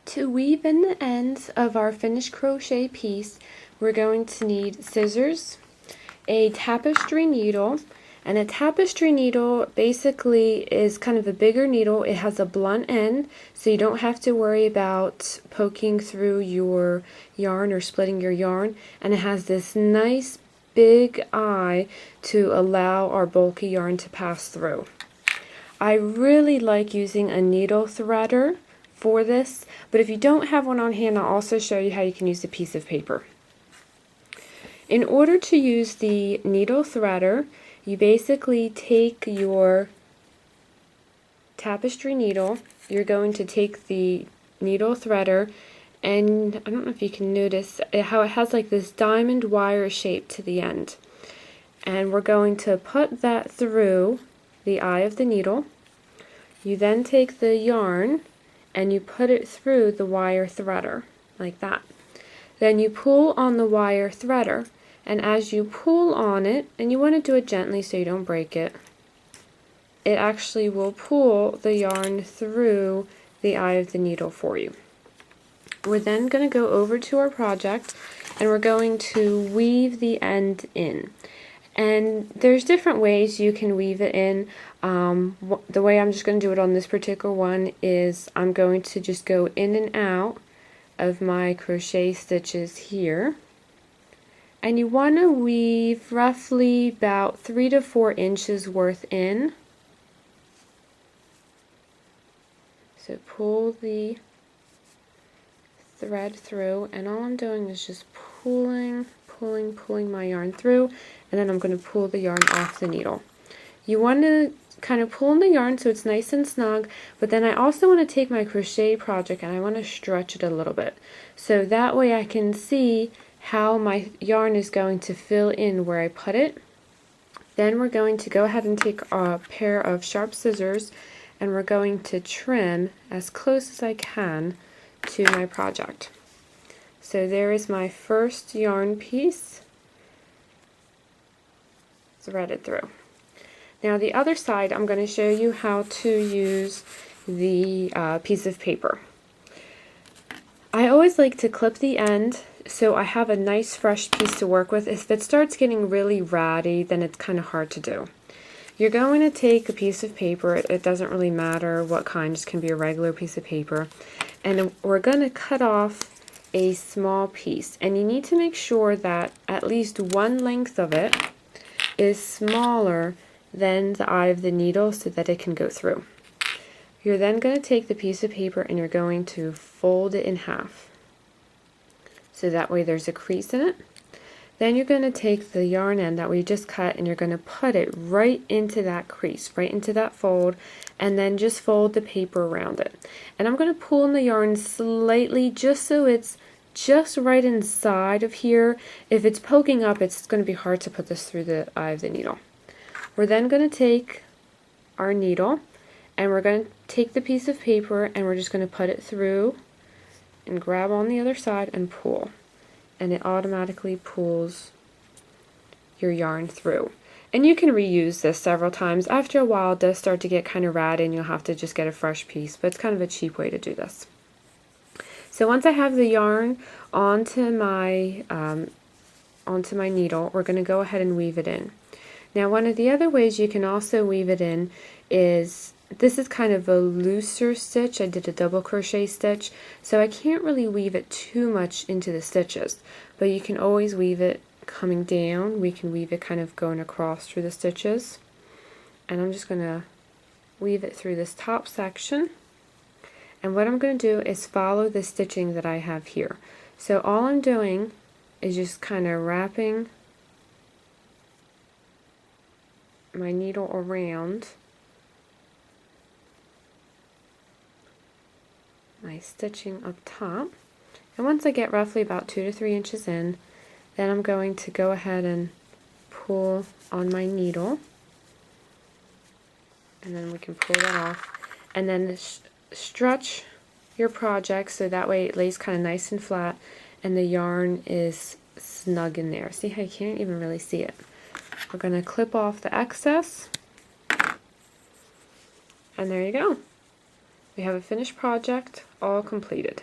To weave in the ends of our finished crochet piece, we're going to need scissors, a tapestry needle, and a tapestry needle basically is kind of a bigger needle. It has a blunt end, so you don't have to worry about poking through your yarn or splitting your yarn, and it has this nice big eye to allow our bulky yarn to pass through. I really like using a needle threader for this, but if you don't have one on hand, I'll also show you how you can use a piece of paper. In order to use the needle threader, you basically take your tapestry needle, you're going to take the needle threader, and I don't know if you can notice how it has like this diamond wire shape to the end. And we're going to put that through the eye of the needle. You then take the yarn and you put it through the wire threader, like that. Then you pull on the wire threader, and as you pull on it, and you want to do it gently so you don't break it, it actually will pull the yarn through the eye of the needle for you. We're then going to go over to our project, and we're going to weave the end in. And there's different ways you can weave it in. The way I'm just going to do it on this particular one is I'm going to just go in and out of my crochet stitches here. And you want to weave roughly about 3 to 4 inches worth in. So pull the thread through, and all I'm doing is just pulling my yarn through, and then I'm going to pull the yarn off the needle. You want to kind of pull in the yarn so it's nice and snug, but then I also want to take my crochet project and I want to stretch it a little bit, so that way I can see how my yarn is going to fill in where I put it. Then we're going to go ahead and take a pair of sharp scissors, and we're going to trim as close as I can to my project. So there is my first yarn piece threaded through. Now the other side, I'm going to show you how to use the piece of paper. I always like to clip the end so I have a nice fresh piece to work with. If it starts getting really ratty, then it's kind of hard to do. You're going to take a piece of paper, it doesn't really matter what kind, just can be a regular piece of paper, and we're going to cut off a small piece, and you need to make sure that at least one length of it is smaller than the eye of the needle so that it can go through. You're then going to take the piece of paper and you're going to fold it in half, so that way there's a crease in it. Then you're going to take the yarn end that we just cut and you're going to put it right into that crease, right into that fold, and then just fold the paper around it. And I'm going to pull in the yarn slightly just so it's just right inside of here. If it's poking up, it's going to be hard to put this through the eye of the needle. We're then going to take our needle and we're going to take the piece of paper and we're just going to put it through and grab on the other side and pull. And it automatically pulls your yarn through. And you can reuse this several times. After a while it does start to get kind of ratty and you'll have to just get a fresh piece, but it's kind of a cheap way to do this. So once I have the yarn onto my needle, we're going to go ahead and weave it in. Now one of the other ways you can also weave it in is, this is kind of a looser stitch. I did a double crochet stitch, so I can't really weave it too much into the stitches, but you can always weave it coming down. We can weave it kind of going across through the stitches, and I'm just going to weave it through this top section. And what I'm going to do is follow the stitching that I have here. So all I'm doing is just kind of wrapping my needle around my stitching up top, and once I get roughly about 2 to 3 inches in, then I'm going to go ahead and pull on my needle, and then we can pull that off, and then stretch your project so that way it lays kind of nice and flat and the yarn is snug in there. See how you can't even really see it. We're going to clip off the excess, and there you go. We have a finished project all completed.